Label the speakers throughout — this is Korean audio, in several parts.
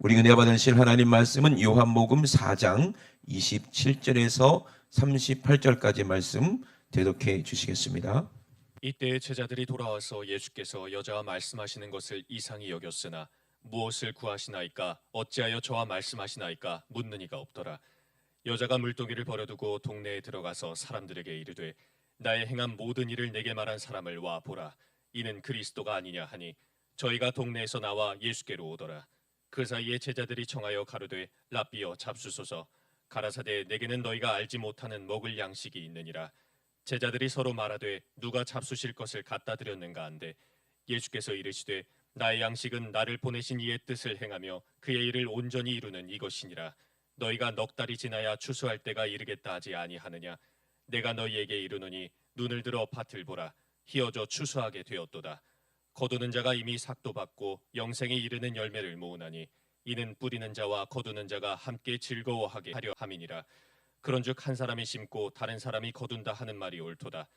Speaker 1: 우리 은혜 받으실 하나님 말씀은 요한복음 4장 27절에서 38절까지 말씀 대독해 주시겠습니다.
Speaker 2: 이때에 제자들이 돌아와서 예수께서 여자와 말씀하시는 것을 이상히 여겼으나 무엇을 구하시나이까 어찌하여 저와 말씀하시나이까 묻는 이가 없더라. 여자가 물동이를 버려두고 동네에 들어가서 사람들에게 이르되 나의 행한 모든 일을 내게 말한 사람을 와 보라. 이는 그리스도가 아니냐 하니 저희가 동네에서 나와 예수께로 오더라. 그 사이에 제자들이 청하여 가로되 랍비여 잡수소서. 가라사대 내게는 너희가 알지 못하는 먹을 양식이 있느니라. 제자들이 서로 말하되 누가 잡수실 것을 갖다 드렸는가 한데 예수께서 이르시되 나의 양식은 나를 보내신 이의 뜻을 행하며 그의 일을 온전히 이루는 이것이니라. 너희가 넉 달이 지나야 추수할 때가 이르겠다 하지 아니하느냐. 내가 너희에게 이르노니 눈을 들어 밭을 보라. 희어져 추수하게 되었도다. 거두는 자가 이미 삭도 받고 영생에 이르는 열매를 모으나니 이는 뿌리는 자와 거두는 자가 함께 즐거워하게 하려 함이니라. 그런즉 한 사람이 심고 다른 사람이 거둔다 하는 말이 옳도다.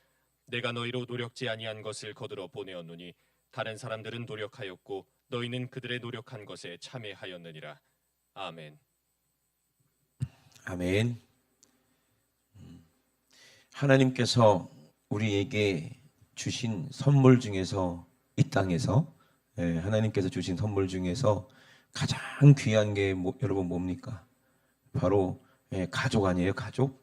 Speaker 2: 내가 너희로 노력지 아니한 것을 거두러 보내었노니 다른 사람들은 노력하였고 너희는 그들의 노력한 것에 참여하였느니라. 아멘.
Speaker 1: 아멘. 하나님께서 우리에게 주신 선물 중에서 이 땅에서 하나님께서 주신 선물 중에서 가장 귀한 게 여러분 뭡니까? 바로 가족 아니에요? 가족?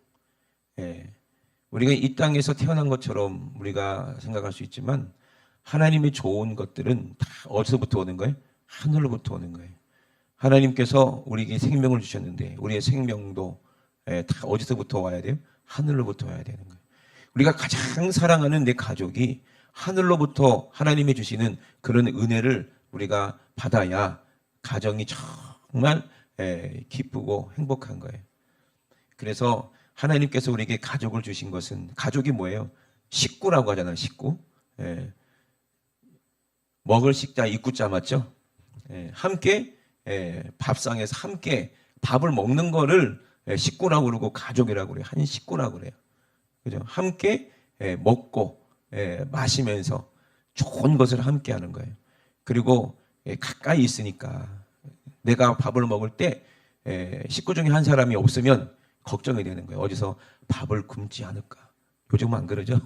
Speaker 1: 우리가 이 땅에서 태어난 것처럼 우리가 생각할 수 있지만 하나님의 좋은 것들은 다 어디서부터 오는 거예요? 하늘로부터 오는 거예요. 하나님께서 우리에게 생명을 주셨는데 우리의 생명도 다 어디서부터 와야 돼요? 하늘로부터 와야 되는 거예요. 우리가 가장 사랑하는 내 가족이 하늘로부터 하나님이 주시는 그런 은혜를 우리가 받아야 가정이 정말 기쁘고 행복한 거예요. 그래서 하나님께서 우리에게 가족을 주신 것은, 가족이 뭐예요? 식구라고 하잖아요. 식구. 먹을 식자 입구자 맞죠? 함께 밥상에서 함께 밥을 먹는 거를 식구라고 그러고 가족이라고 그래요. 한 식구라고 그래요. 그죠? 함께 먹고 마시면서 좋은 것을 함께 하는 거예요. 그리고 가까이 있으니까 내가 밥을 먹을 때 식구 중에 한 사람이 없으면 걱정이 되는 거예요. 어디서 밥을 굶지 않을까. 요즘은 안 그러죠?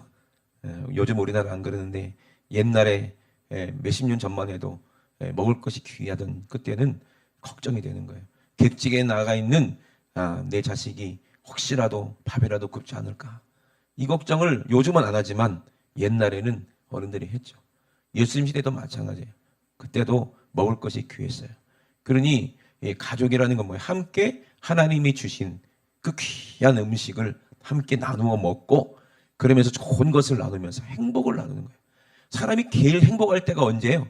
Speaker 1: 요즘 우리나라 안 그러는데 옛날에 몇십 년 전만 해도 먹을 것이 귀하던 그때는 걱정이 되는 거예요. 객직에 나가 있는 내 자식이 혹시라도 밥이라도 굶지 않을까. 이 걱정을 요즘은 안 하지만 옛날에는 어른들이 했죠. 예수님 시대도 마찬가지예요. 그때도 먹을 것이 귀했어요. 그러니 가족이라는 건 뭐예요? 함께 하나님이 주신 그 귀한 음식을 함께 나누어 먹고 그러면서 좋은 것을 나누면서 행복을 나누는 거예요. 사람이 제일 행복할 때가 언제예요?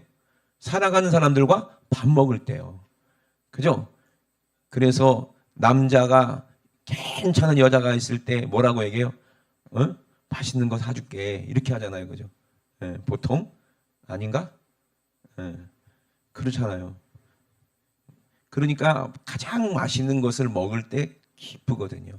Speaker 1: 살아가는 사람들과 밥 먹을 때요. 그죠? 그래서 남자가 괜찮은 여자가 있을 때 뭐라고 얘기해요? 맛있는 거 사줄게. 이렇게 하잖아요. 그죠? 보통? 아닌가? 그렇잖아요. 그러니까 가장 맛있는 것을 먹을 때 기쁘거든요.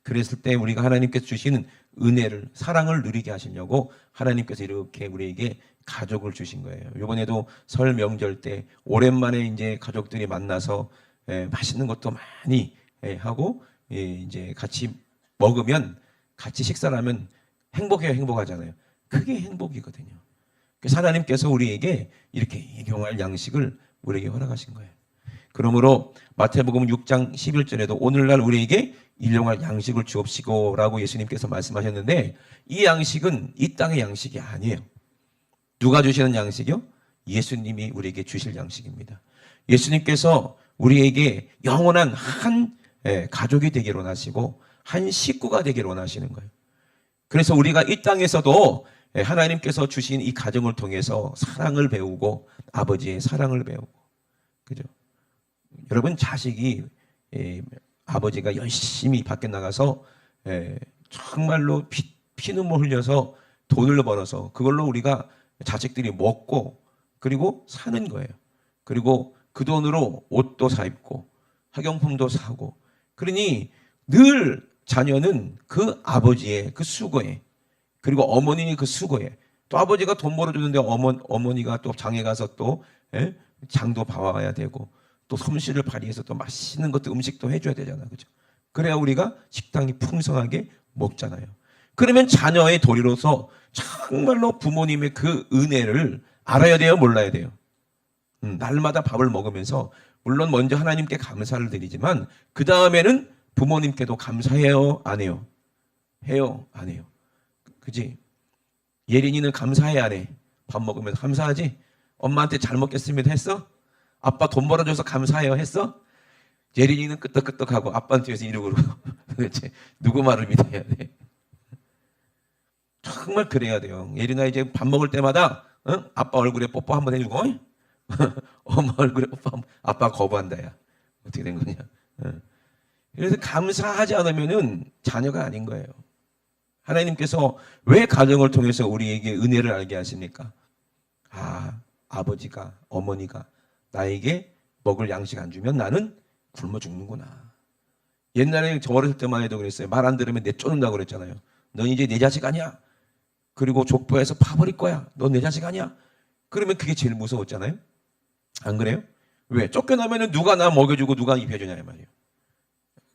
Speaker 1: 그랬을 때 우리가 하나님께서 주시는 은혜를, 사랑을 누리게 하시려고 하나님께서 이렇게 우리에게 가족을 주신 거예요. 이번에도 설 명절 때 오랜만에 이제 가족들이 만나서 맛있는 것도 많이 하고 이제 같이 먹으면, 같이 식사를 하면 행복해요, 행복하잖아요. 그게 행복이거든요. 그래서 하나님께서 우리에게 이렇게 일용할 양식을 우리에게 허락하신 거예요. 그러므로 마태복음 6장 11절에도 오늘날 우리에게 일용할 양식을 주옵시고 라고 예수님께서 말씀하셨는데, 이 양식은 이 땅의 양식이 아니에요. 누가 주시는 양식이요? 예수님이 우리에게 주실 양식입니다. 예수님께서 우리에게 영원한 한 가족이 되기를 원하시고 한 식구가 되기를 원하시는 거예요. 그래서 우리가 이 땅에서도 하나님께서 주신 이 가정을 통해서 사랑을 배우고, 아버지의 사랑을 배우고, 그죠? 여러분, 자식이 아버지가 열심히 밖에 나가서 정말로 피눈물 흘려서 돈을 벌어서 그걸로 우리가 자식들이 먹고 그리고 사는 거예요. 그리고 그 돈으로 옷도 사 입고 학용품도 사고, 그러니 늘 자녀는 그 아버지의 그 수고에, 그리고 어머니의 그 수고에, 또 아버지가 돈 벌어주는데 어머니가 또 장에 가서 또 장도 봐와야 되고, 또 솜씨를 발휘해서 또 맛있는 것도 음식도 해줘야 되잖아, 그죠? 그래야 우리가 식당이 풍성하게 먹잖아요. 그러면 자녀의 도리로서 정말로 부모님의 그 은혜를 알아야 돼요, 몰라야 돼요? 날마다 밥을 먹으면서 물론 먼저 하나님께 감사를 드리지만 그 다음에는 부모님께도 감사해요, 안 해요? 해요, 안 해요? 그지? 예린이는 감사해, 안 해? 밥 먹으면서 감사하지? 엄마한테 잘 먹겠습니다 했어? 아빠 돈 벌어줘서 감사해요 했어? 예린이는 끄떡끄떡하고 아빠는 뒤에서 이러고 도대체 누구 말을 믿어야 돼? 정말 그래야 돼요. 예린아 이제 밥 먹을 때마다 아빠 얼굴에 뽀뽀 한번 해주고 엄마 얼굴에 뽀뽀 한번 아빠 거부한다 야. 어떻게 된 거냐? 그래서 감사하지 않으면은 자녀가 아닌 거예요. 하나님께서 왜 가정을 통해서 우리에게 은혜를 알게 하십니까? 아버지가 어머니가 나에게 먹을 양식 안 주면 나는 굶어 죽는구나. 옛날에 저 어렸을 때만 해도 그랬어요. 말 안 들으면 내쫓는다고 그랬잖아요. 넌 이제 내 자식 아니야. 그리고 족보에서 파버릴 거야. 넌 내 자식 아니야. 그러면 그게 제일 무서웠잖아요. 안 그래요? 왜? 쫓겨나면은 누가 나 먹여주고 누가 입혀주냐 이 말이에요.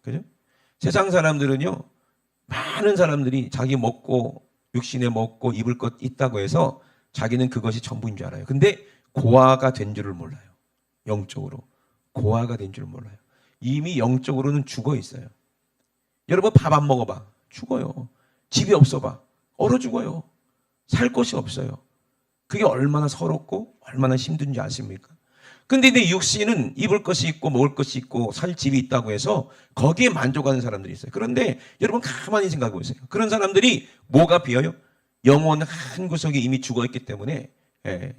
Speaker 1: 그죠? 세상 사람들은요. 많은 사람들이 자기 먹고 육신에 먹고 입을 것 있다고 해서 자기는 그것이 전부인 줄 알아요. 근데 고아가 된 줄을 몰라요. 영적으로. 고아가 된 줄 몰라요. 이미 영적으로는 죽어 있어요. 여러분 밥 안 먹어봐. 죽어요. 집이 없어봐. 얼어 죽어요. 살 곳이 없어요. 그게 얼마나 서럽고 얼마나 힘든지 아십니까? 근데 내 육신은 입을 것이 있고 먹을 것이 있고 살 집이 있다고 해서 거기에 만족하는 사람들이 있어요. 그런데 여러분 가만히 생각해 보세요. 그런 사람들이 뭐가 비어요? 영혼 한 구석이 이미 죽어 있기 때문에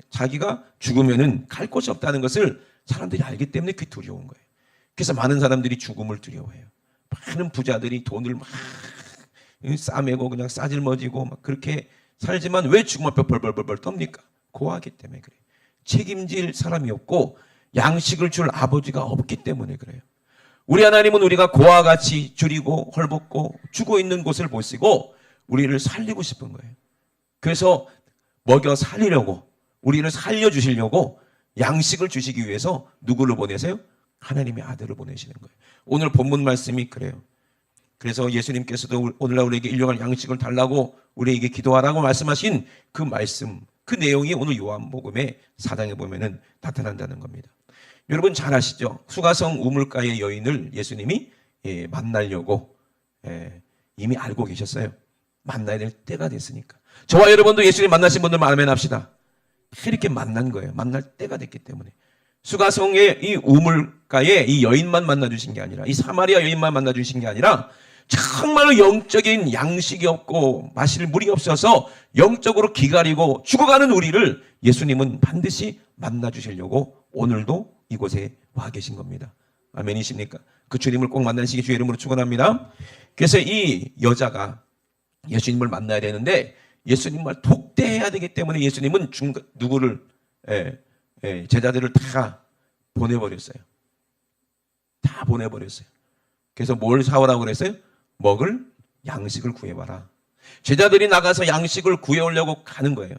Speaker 1: 자기가 죽으면은 갈 곳이 없다는 것을 사람들이 알기 때문에 그게 두려운 거예요. 그래서 많은 사람들이 죽음을 두려워해요. 많은 부자들이 돈을 막 싸매고 그냥 싸질머지고 막 그렇게 살지만 왜 죽음 앞에 벌벌벌 떱니까? 고하기 때문에 그래요. 책임질 사람이 없고 양식을 줄 아버지가 없기 때문에 그래요. 우리 하나님은 우리가 고와 같이 줄이고 헐벗고 죽어 있는 곳을 보시고 우리를 살리고 싶은 거예요. 그래서 먹여 살리려고 우리를 살려주시려고 양식을 주시기 위해서 누구를 보내세요? 하나님의 아들을 보내시는 거예요. 오늘 본문 말씀이 그래요. 그래서 예수님께서도 오늘날 우리에게 일용할 양식을 달라고 우리에게 기도하라고 말씀하신 그 말씀, 그 내용이 오늘 요한복음의 4장에 보면은 나타난다는 겁니다. 여러분 잘 아시죠? 수가성 우물가의 여인을 예수님이 만나려고 이미 알고 계셨어요. 만나야 될 때가 됐으니까. 저와 여러분도 예수님 만나신 분들 아멘 합시다. 이렇게 만난 거예요. 만날 때가 됐기 때문에. 수가성의 이 우물가에 이 여인만 만나주신 게 아니라 이 사마리아 여인만 만나주신 게 아니라 정말로 영적인 양식이 없고 마실 물이 없어서 영적으로 기가리고 죽어가는 우리를 예수님은 반드시 만나주시려고 오늘도 이곳에 와 계신 겁니다. 아멘이십니까? 그 주님을 꼭 만나시기 주의 이름으로 축원합니다. 그래서 이 여자가 예수님을 만나야 되는데 예수님을 독대해야 되기 때문에 예수님은 누구를 제자들을 다 보내버렸어요. 다 보내버렸어요. 그래서 뭘 사오라고 그랬어요? 먹을 양식을 구해봐라. 제자들이 나가서 양식을 구해오려고 가는 거예요.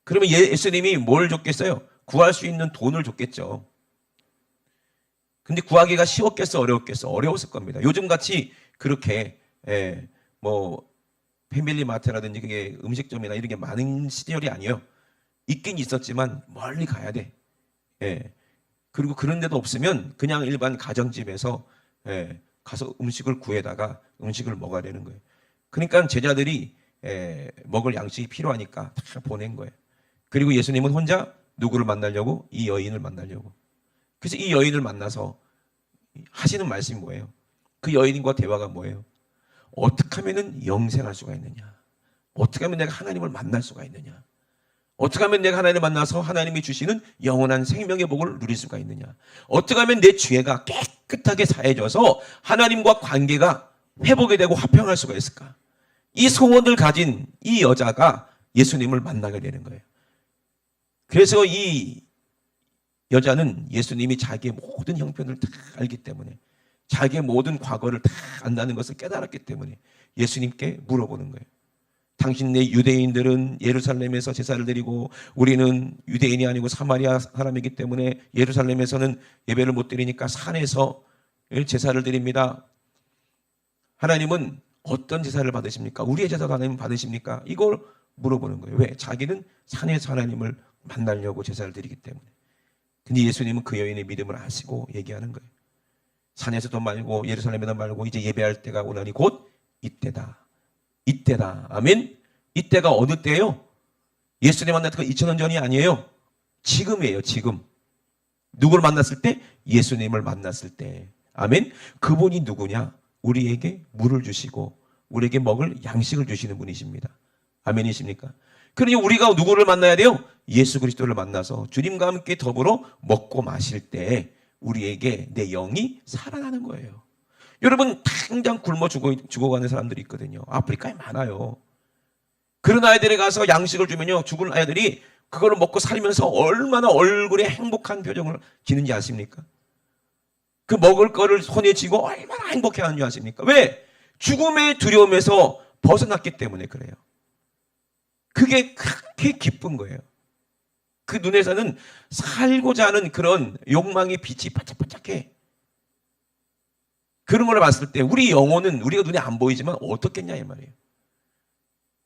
Speaker 1: 그러면 예수님이 뭘 줬겠어요? 구할 수 있는 돈을 줬겠죠. 근데 구하기가 쉬웠겠어, 어려웠겠어? 어려웠을 겁니다. 요즘같이 그렇게 패밀리마트라든지 그게 음식점이나 이런 게 많은 시절이 아니에요. 있긴 있었지만 멀리 가야 돼. 그리고 그런 데도 없으면 그냥 일반 가정집에서 가서 음식을 구해다가 음식을 먹어야 되는 거예요. 그러니까 제자들이 먹을 양식이 필요하니까 다 보낸 거예요. 그리고 예수님은 혼자 누구를 만나려고? 이 여인을 만나려고. 그래서 이 여인을 만나서 하시는 말씀이 뭐예요? 그 여인과 대화가 뭐예요? 어떻게 하면 영생할 수가 있느냐? 어떻게 하면 내가 하나님을 만날 수가 있느냐? 어떻게 하면 내가 하나님을 만나서 하나님이 주시는 영원한 생명의 복을 누릴 수가 있느냐? 어떻게 하면 내 죄가 깨끗하게 사해져서 하나님과 관계가 회복이 되고 화평할 수가 있을까? 이 소원을 가진 이 여자가 예수님을 만나게 되는 거예요. 그래서 이 여자는 예수님이 자기의 모든 형편을 다 알기 때문에 자기의 모든 과거를 다 안다는 것을 깨달았기 때문에 예수님께 물어보는 거예요. 당신네 유대인들은 예루살렘에서 제사를 드리고 우리는 유대인이 아니고 사마리아 사람이기 때문에 예루살렘에서는 예배를 못 드리니까 산에서 제사를 드립니다. 하나님은 어떤 제사를 받으십니까? 우리의 제사도 하나님 받으십니까? 이걸 물어보는 거예요. 왜? 자기는 산에서 하나님을 만나려고 제사를 드리기 때문에. 근데 예수님은 그 여인의 믿음을 아시고 얘기하는 거예요. 산에서도 말고 예루살렘에도 말고 이제 예배할 때가 오나니 곧 이때다. 이때다. 아멘. 이때가 어느 때예요? 예수님 만났던 2000년 전이 아니에요. 지금이에요. 지금. 누구를 만났을 때? 예수님을 만났을 때. 아멘. 그분이 누구냐? 우리에게 물을 주시고 우리에게 먹을 양식을 주시는 분이십니다. 아멘이십니까? 그러니 우리가 누구를 만나야 돼요? 예수 그리스도를 만나서 주님과 함께 더불어 먹고 마실 때 우리에게 내 영이 살아나는 거예요. 여러분 당장 굶어 죽어가는 사람들이 있거든요. 아프리카에 많아요. 그런 아이들에 가서 양식을 주면요, 죽은 아이들이 그걸 먹고 살면서 얼마나 얼굴에 행복한 표정을 지는지 아십니까? 그 먹을 거를 손에 쥐고 얼마나 행복해하는지 아십니까? 왜? 죽음의 두려움에서 벗어났기 때문에 그래요. 그게 그렇게 기쁜 거예요. 그 눈에서는 살고자 하는 그런 욕망의 빛이 반짝반짝해. 그런 걸 봤을 때 우리 영혼은 우리가 눈에 안 보이지만 어떻겠냐 이 말이에요.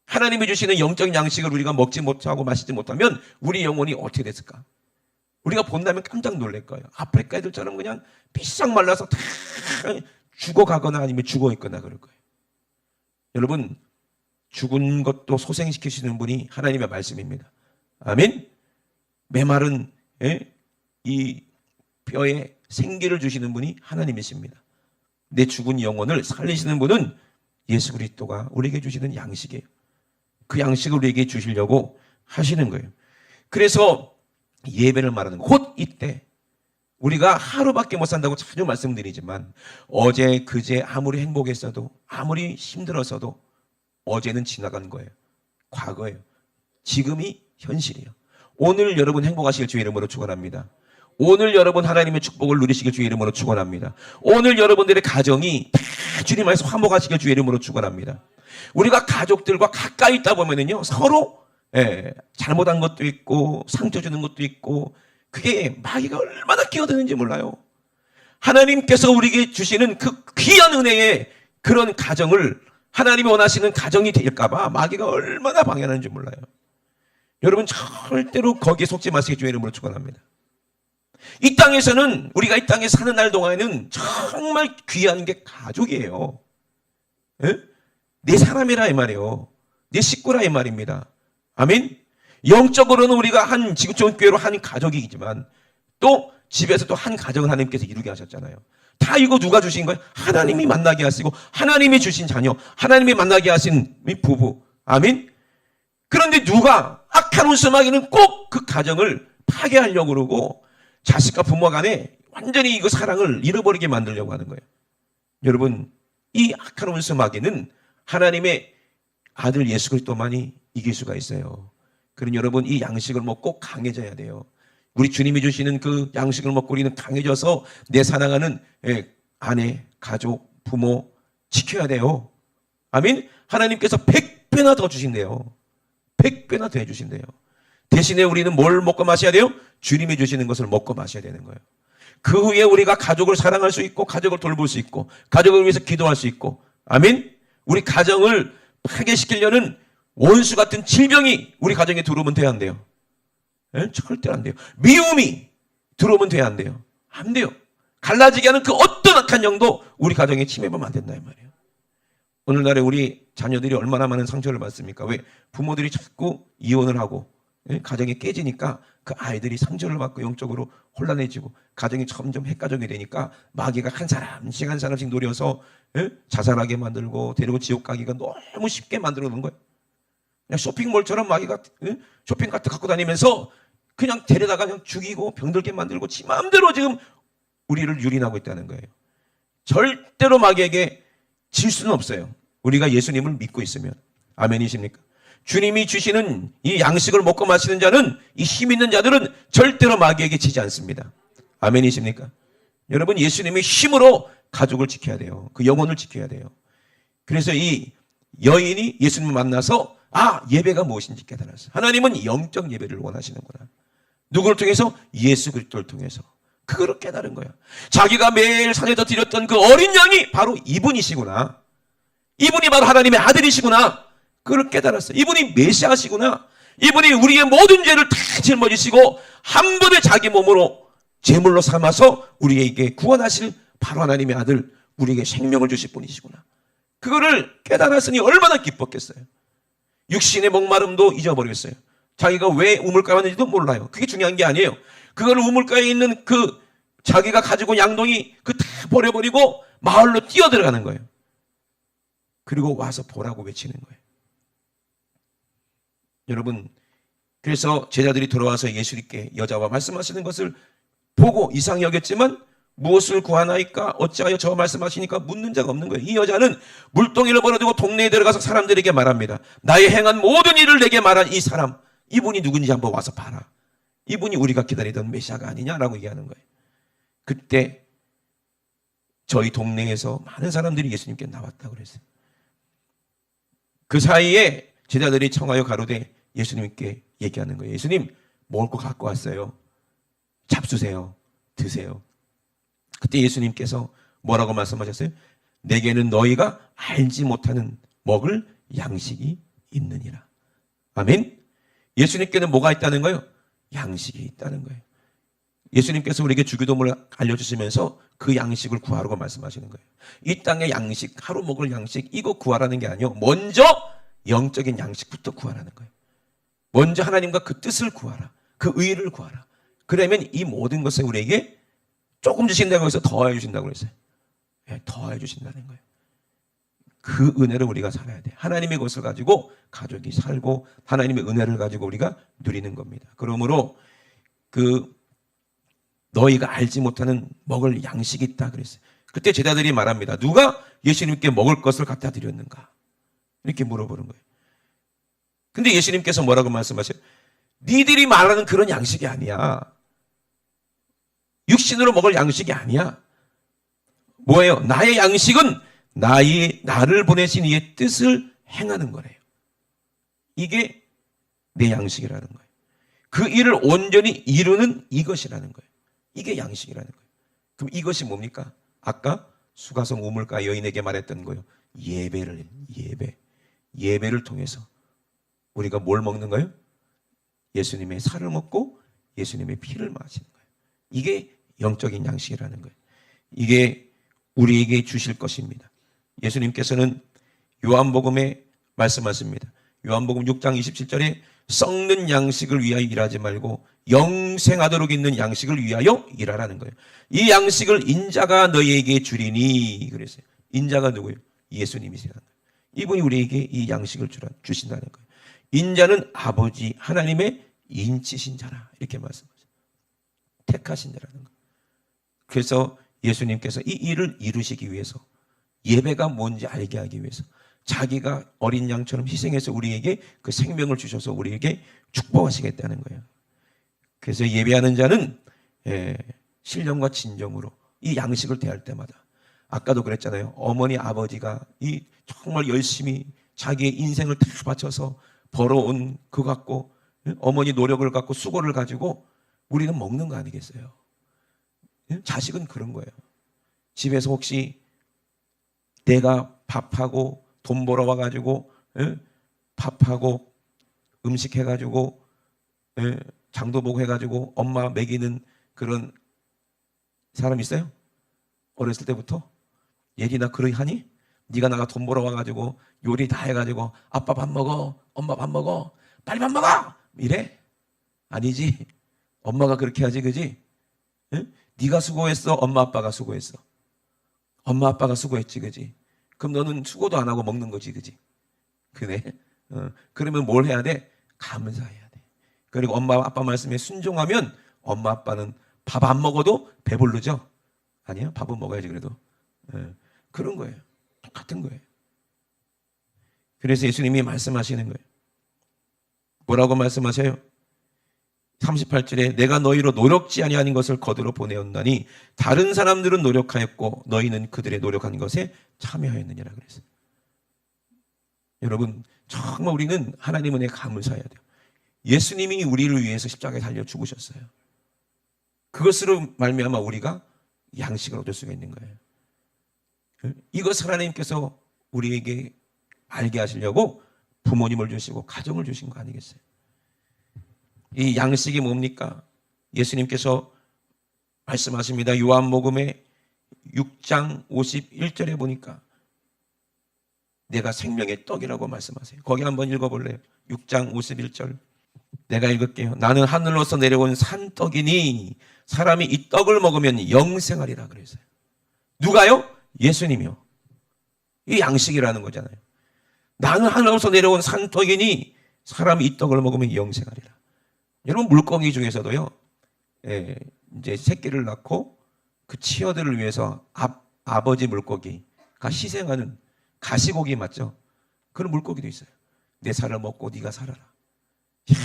Speaker 1: 하나님이 주시는 영적인 양식을 우리가 먹지 못하고 마시지 못하면 우리 영혼이 어떻게 됐을까? 우리가 본다면 깜짝 놀랄 거예요. 아프리카 애들처럼 그냥 비싹 말라서 다 죽어가거나 아니면 죽어있거나 그럴 거예요. 여러분 죽은 것도 소생시키시는 분이 하나님의 말씀입니다. 아멘. 메마른 이 뼈에 생기를 주시는 분이 하나님이십니다. 내 죽은 영혼을 살리시는 분은 예수 그리스도가 우리에게 주시는 양식이에요. 그 양식을 우리에게 주시려고 하시는 거예요. 그래서 예배를 말하는 곧 이때 우리가 하루밖에 못 산다고 자주 말씀드리지만 어제 그제 아무리 행복했어도 아무리 힘들었어도 어제는 지나간 거예요. 과거예요. 지금이 현실이에요. 오늘 여러분 행복하시길 주의 이름으로 축원합니다. 오늘 여러분 하나님의 축복을 누리시길 주의 이름으로 축원합니다. 오늘 여러분들의 가정이 다 주님 안에서 화목하시길 주의 이름으로 축원합니다. 우리가 가족들과 가까이 있다 보면은요 서로 잘못한 것도 있고 상처 주는 것도 있고 그게 마귀가 얼마나 끼어드는지 몰라요. 하나님께서 우리에게 주시는 그 귀한 은혜의 그런 가정을 하나님이 원하시는 가정이 될까봐 마귀가 얼마나 방해하는지 몰라요. 여러분 절대로 거기에 속지 마시길 주의 이름으로 축원합니다. 이 땅에서는 우리가 이 땅에 사는 날 동안에는 정말 귀한 게 가족이에요. 내 사람이라 이 말이에요. 내 식구라 이 말입니다. 아멘. 영적으로는 우리가 한 지구촌 교회로 한 가족이지만 또 집에서도 한 가정을 하나님께서 이루게 하셨잖아요. 다 이거 누가 주신 거예요? 하나님이 만나게 하시고 하나님이 주신 자녀, 하나님이 만나게 하신 부부. 아멘. 그런데 누가 악한 운수마귀는 꼭 그 가정을 파괴하려고 그러고 자식과 부모 간에 완전히 이거 사랑을 잃어버리게 만들려고 하는 거예요. 여러분 이 악한 운수마귀는 하나님의 아들 예수 그리스도만이 이길 수가 있어요. 그러니 여러분 이 양식을 먹고 강해져야 돼요. 우리 주님이 주시는 그 양식을 먹고 우리는 강해져서 내 사랑하는 아내, 가족, 부모 지켜야 돼요. 아멘. 하나님께서 100배나 더 주신대요. 100배나 더 해주신대요. 대신에 우리는 뭘 먹고 마셔야 돼요? 주님이 주시는 것을 먹고 마셔야 되는 거예요. 그 후에 우리가 가족을 사랑할 수 있고 가족을 돌볼 수 있고 가족을 위해서 기도할 수 있고 아멘. 우리 가정을 파괴시키려는 원수 같은 질병이 우리 가정에 들어오면 돼야 안 돼요. 절대로 안 돼요. 미움이 들어오면 돼야 안 돼요. 안 돼요. 갈라지게 하는 그 어떤 악한 영도 우리 가정에 침해하면 안 된다 이 말이에요. 오늘날에 우리 자녀들이 얼마나 많은 상처를 받습니까? 왜? 부모들이 자꾸 이혼을 하고 가정이 깨지니까 그 아이들이 상처를 받고 영적으로 혼란해지고 가정이 점점 핵가정이 되니까 마귀가 한 사람씩 한 사람씩 노려서 자살하게 만들고 데리고 지옥 가기가 너무 쉽게 만들어 놓은 거예요. 그냥 쇼핑몰처럼 마귀가 쇼핑카트 갖고 다니면서 그냥 데려다가 그냥 죽이고 병들게 만들고 지 마음대로 지금 우리를 유린하고 있다는 거예요. 절대로 마귀에게 질 수는 없어요. 우리가 예수님을 믿고 있으면. 아멘이십니까? 주님이 주시는 이 양식을 먹고 마시는 자는 이 힘 있는 자들은 절대로 마귀에게 지지 않습니다. 아멘이십니까? 여러분 예수님의 힘으로 가족을 지켜야 돼요. 그 영혼을 지켜야 돼요. 그래서 이 여인이 예수님을 만나서 예배가 무엇인지 깨달았어요. 하나님은 영적 예배를 원하시는구나. 누구를 통해서? 예수 그리스도를 통해서. 그거를 깨달은 거야. 자기가 매일 산에서 드렸던 그 어린 양이 바로 이분이시구나. 이분이 바로 하나님의 아들이시구나. 그걸 깨달았어요. 이분이 메시아시구나. 이분이 우리의 모든 죄를 다 짊어지시고 한 번에 자기 몸으로 제물로 삼아서 우리에게 구원하실 바로 하나님의 아들, 우리에게 생명을 주실 분이시구나. 그거를 깨달았으니 얼마나 기뻤겠어요. 육신의 목마름도 잊어버렸어요. 자기가 왜 우물가에 왔는지도 몰라요. 그게 중요한 게 아니에요. 그걸 우물가에 있는 그 자기가 가지고 양동이 그 다 버려버리고 마을로 뛰어들어가는 거예요. 그리고 와서 보라고 외치는 거예요. 여러분, 그래서 제자들이 돌아와서 예수님께 여자와 말씀하시는 것을 보고 이상히 여겼지만 무엇을 구하나이까 어찌하여 저 말씀하시니까 묻는 자가 없는 거예요. 이 여자는 물동이를 벌어두고 동네에 들어가서 사람들에게 말합니다. 나의 행한 모든 일을 내게 말한 이 사람, 이분이 누군지 한번 와서 봐라. 이분이 우리가 기다리던 메시아가 아니냐라고 얘기하는 거예요. 그때 저희 동네에서 많은 사람들이 예수님께 나왔다고 그랬어요. 그 사이에 제자들이 청하여 가로되 예수님께 얘기하는 거예요. 예수님, 먹을 거 갖고 왔어요. 잡수세요. 드세요. 그때 예수님께서 뭐라고 말씀하셨어요? 내게는 너희가 알지 못하는 먹을 양식이 있느니라. 아멘. 예수님께는 뭐가 있다는 거예요? 양식이 있다는 거예요. 예수님께서 우리에게 주기도문을 알려주시면서 그 양식을 구하라고 말씀하시는 거예요. 이 땅의 양식, 하루 먹을 양식, 이거 구하라는 게 아니요. 먼저 영적인 양식부터 구하라는 거예요. 먼저 하나님과 그 뜻을 구하라. 그 의를 구하라. 그러면 이 모든 것을 우리에게 조금 주신다고 해서 더해 주신다고 그랬어요. 더해 주신다는 거예요. 그 은혜를 우리가 살아야 돼. 하나님의 것을 가지고 가족이 살고 하나님의 은혜를 가지고 우리가 누리는 겁니다. 그러므로 너희가 알지 못하는 먹을 양식이 있다 그랬어요. 그때 제자들이 말합니다. 누가 예수님께 먹을 것을 갖다 드렸는가? 이렇게 물어보는 거예요. 근데 예수님께서 뭐라고 말씀하셔요? 니들이 말하는 그런 양식이 아니야. 육신으로 먹을 양식이 아니야. 뭐예요? 나의 양식은 나를 보내신 이의 뜻을 행하는 거래요. 이게 내 양식이라는 거예요. 그 일을 온전히 이루는 이것이라는 거예요. 이게 양식이라는 거예요. 그럼 이것이 뭡니까? 아까 수가성 우물가 여인에게 말했던 거예요. 예배를 통해서 우리가 뭘 먹는 거예요? 예수님의 살을 먹고 예수님의 피를 마시는 거예요. 이게 영적인 양식이라는 거예요. 이게 우리에게 주실 것입니다. 예수님께서는 요한복음에 말씀하십니다. 요한복음 6장 27절에 썩는 양식을 위하여 일하지 말고 영생하도록 있는 양식을 위하여 일하라는 거예요. 이 양식을 인자가 너희에게 주리니 그랬어요. 인자가 누구예요? 예수님이시라는 거예요. 이분이 우리에게 이 양식을 주신다는 거예요. 인자는 아버지 하나님의 인치신 자라 이렇게 말씀하셨어요. 택하신 자라는 거예요. 그래서 예수님께서 이 일을 이루시기 위해서 예배가 뭔지 알게 하기 위해서 자기가 어린 양처럼 희생해서 우리에게 그 생명을 주셔서 우리에게 축복하시겠다는 거예요. 그래서 예배하는 자는 신령과 진정으로 이 양식을 대할 때마다 아까도 그랬잖아요. 어머니 아버지가 이 정말 열심히 자기의 인생을 다 바쳐서 벌어온 그 갖고 어머니 노력을 갖고 수고를 가지고 우리는 먹는 거 아니겠어요? 자식은 그런 거예요. 집에서 혹시 내가 밥하고 돈 벌어 와가지고 밥하고 음식 해가지고 장도 보고 해가지고 엄마 먹이는 그런 사람 있어요? 어렸을 때부터? 예리나 그러하니? 네가 나가 돈 벌어 와가지고 요리 다 해가지고 아빠 밥 먹어, 엄마 밥 먹어, 빨리 밥 먹어 이래? 아니지. 엄마가 그렇게 하지, 그지? 네가 수고했어, 엄마 아빠가 수고했어. 엄마 아빠가 수고했지, 그지? 그럼 너는 수고도 안 하고 먹는 거지, 그지? 그래? 그러면 뭘 해야 돼? 감사해야 돼. 그리고 엄마 아빠 말씀에 순종하면 엄마 아빠는 밥 안 먹어도 배부르죠? 아니요, 밥은 먹어야지 그래도. 그런 거예요. 똑같은 거예요. 그래서 예수님이 말씀하시는 거예요. 뭐라고 말씀하셔요? 38절에 내가 너희로 노력지 아니하는 것을 거두러 보내었나니 다른 사람들은 노력하였고 너희는 그들의 노력한 것에 참여하였느니라 그랬어요. 여러분, 정말 우리는 하나님 은혜에 감사해야 돼요. 예수님이 우리를 위해서 십자가에 달려 죽으셨어요. 그것으로 말미암아 우리가 양식을 얻을 수가 있는 거예요. 이것을 하나님께서 우리에게 알게 하시려고 부모님을 주시고 가정을 주신 거 아니겠어요? 이 양식이 뭡니까? 예수님께서 말씀하십니다. 요한복음의 6장 51절에 보니까 내가 생명의 떡이라고 말씀하세요. 거기 한번 읽어볼래요? 6장 51절. 내가 읽을게요. 나는 하늘로서 내려온 산떡이니 사람이 이 떡을 먹으면 영생하리라 그랬어요. 누가요? 예수님이요. 이 양식이라는 거잖아요. 나는 하늘로서 내려온 산떡이니 사람이 이 떡을 먹으면 영생하리라. 여러분, 물고기 중에서도요, 이제 새끼를 낳고 그 치어들을 위해서 아버지 물고기가 희생하는 가시고기 맞죠? 그런 물고기도 있어요. 내 살을 먹고 네가 살아라. 이야,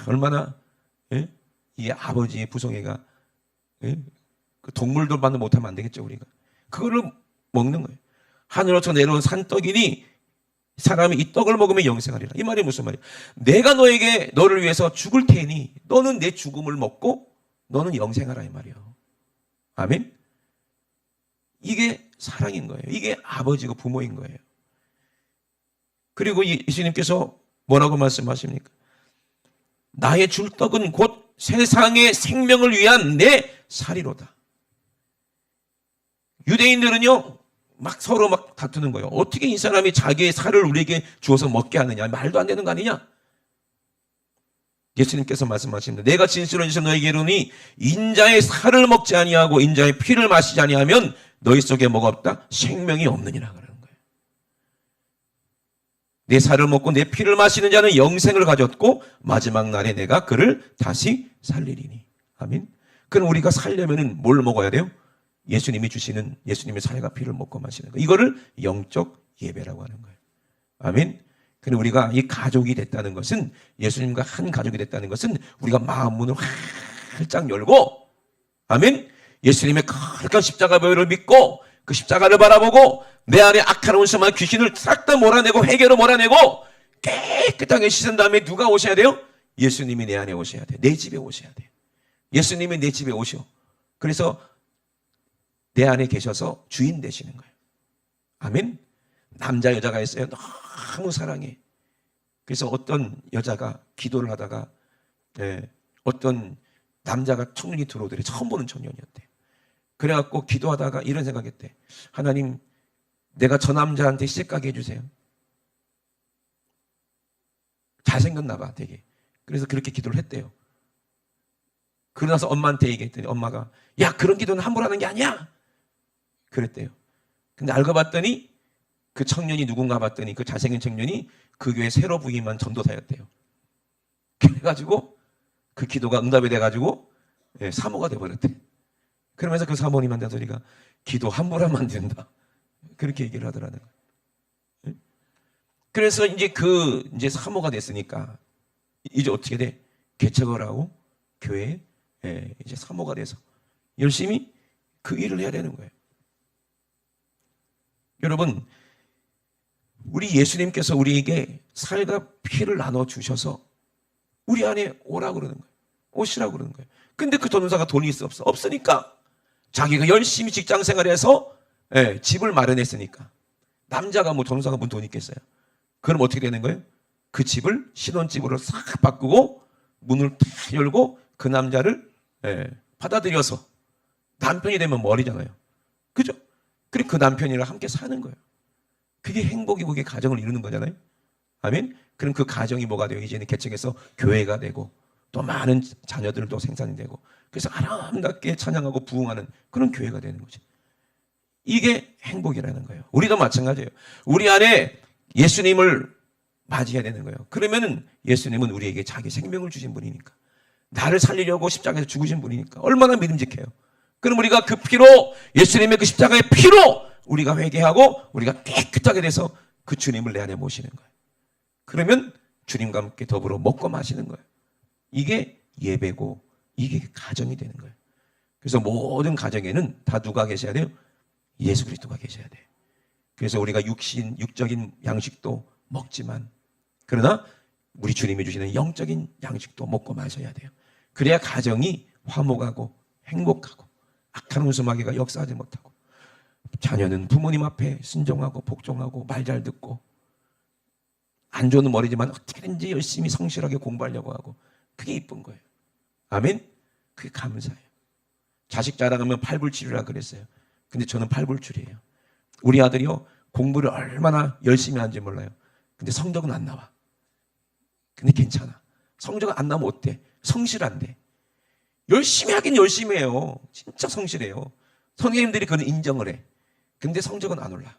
Speaker 1: 얼마나 이 아버지의 부성애가 그 동물들만은 못하면 안 되겠죠. 우리가 그거를 먹는 거예요. 하늘로서 내려온 산떡이니 사람이 이 떡을 먹으면 영생하리라. 이 말이 무슨 말이에요? 내가 너를 위해서 죽을 테니 너는 내 죽음을 먹고 너는 영생하라 이 말이에요. 아멘. 이게 사랑인 거예요. 이게 아버지고 부모인 거예요. 그리고 예수님께서 뭐라고 말씀하십니까? 나의 줄 떡은 곧 세상의 생명을 위한 내 살이로다. 유대인들은요, 막 서로 막 다투는 거예요. 어떻게 이 사람이 자기의 살을 우리에게 주어서 먹게 하느냐? 말도 안 되는 거 아니냐? 예수님께서 말씀하십니다. 내가 진실로 진실로 너에게 이르노니 인자의 살을 먹지 아니하고 인자의 피를 마시지 아니하면 너희 속에 뭐가 없다? 생명이 없느니라 그러는 거예요. 내 살을 먹고 내 피를 마시는 자는 영생을 가졌고 마지막 날에 내가 그를 다시 살리리니. 아멘. 그럼 우리가 살려면은 뭘 먹어야 돼요? 예수님이 주시는 예수님의 살과 피를 먹고 마시는 거. 이거를 영적 예배라고 하는 거예요. 아멘. 그럼 우리가 이 가족이 됐다는 것은, 예수님과 한 가족이 됐다는 것은 우리가 마음 문을 활짝 열고, 아멘. 예수님의 거룩한 십자가를 믿고 그 십자가를 바라보고 내 안에 악한 원수만 귀신을 싹 다 몰아내고 회개로 몰아내고 깨끗하게 씻은 다음에 누가 오셔야 돼요? 예수님이 내 안에 오셔야 돼요. 내 집에 오셔야 돼요. 예수님이 내 집에 오셔. 그래서 내 안에 계셔서 주인 되시는 거예요. 아멘. 남자 여자가 있어요. 너무 사랑해. 그래서 어떤 여자가 기도를 하다가 어떤 남자가 청년이 들어오더래. 처음 보는 청년이었대. 그래갖고 기도하다가 이런 생각했대. 하나님, 내가 저 남자한테 시집가게 해주세요. 잘생겼나 봐 되게. 그래서 그렇게 기도를 했대요. 그러고 나서 엄마한테 얘기했더니 엄마가, 야, 그런 기도는 함부로 하는 게 아니야 그랬대요. 근데 알고 봤더니 그 청년이 누군가 봤더니 그 잘생긴 청년이 그 교회 새로 부임한 전도사였대요. 그래가지고 그 기도가 응답이 돼가지고 사모가 돼버렸대. 그러면서 그 사모님한테 소리가 기도 함부로 하면 안 된다. 그렇게 얘기를 하더라는 거예요. 그래서 이제 사모가 됐으니까 이제 어떻게 돼? 개척을 하고 교회에 이제 사모가 돼서 열심히 그 일을 해야 되는 거예요. 여러분, 우리 예수님께서 우리에게 살과 피를 나눠 주셔서 우리 안에 오라고 그러는 거예요. 오시라고 그러는 거예요. 근데 그 전도사가 돈이 있어 없어? 없으니까 자기가 열심히 직장 생활해서 집을 마련했으니까. 남자가 뭐 전도사가 뭐 돈 있겠어요? 그럼 어떻게 되는 거예요? 그 집을 신혼집으로 싹 바꾸고 문을 탁 열고 그 남자를 받아들여서 남편이 되면 머리잖아요. 그죠? 그리고 그 남편이랑 함께 사는 거예요. 그게 행복이고 그게 가정을 이루는 거잖아요. 아멘. 그럼 그 가정이 뭐가 돼요? 이제는 개척해서 교회가 되고 또 많은 자녀들도 생산이 되고 그래서 아름답게 찬양하고 부흥하는 그런 교회가 되는 거죠. 이게 행복이라는 거예요. 우리도 마찬가지예요. 우리 안에 예수님을 맞이해야 되는 거예요. 그러면은 예수님은 우리에게 자기 생명을 주신 분이니까, 나를 살리려고 십자가에서 죽으신 분이니까 얼마나 믿음직해요. 그럼 우리가 그 피로, 예수님의 그 십자가의 피로 우리가 회개하고 우리가 깨끗하게 돼서 그 주님을 내 안에 모시는 거예요. 그러면 주님과 함께 더불어 먹고 마시는 거예요. 이게 예배고 이게 가정이 되는 거예요. 그래서 모든 가정에는 다 누가 계셔야 돼요? 예수 그리스도가 계셔야 돼요. 그래서 우리가 육적인 양식도 먹지만 그러나 우리 주님이 주시는 영적인 양식도 먹고 마셔야 돼요. 그래야 가정이 화목하고 행복하고 악한 웃음마귀가 역사하지 못하고 자녀는 부모님 앞에 순종하고 복종하고 말 잘 듣고 안 좋은 머리지만 어떻게든지 열심히 성실하게 공부하려고 하고 그게 이쁜 거예요. 아멘? 그게 감사해요. 자식 자랑하면 팔불출이라 그랬어요. 근데 저는 팔불출이에요. 우리 아들이요 공부를 얼마나 열심히 하는지 몰라요. 근데 성적은 안 나와. 근데 괜찮아. 성적은 안 나오면 어때? 성실한데. 열심히 하긴 열심히 해요. 진짜 성실해요. 선생님들이 그건 인정을 해. 근데 성적은 안 올라.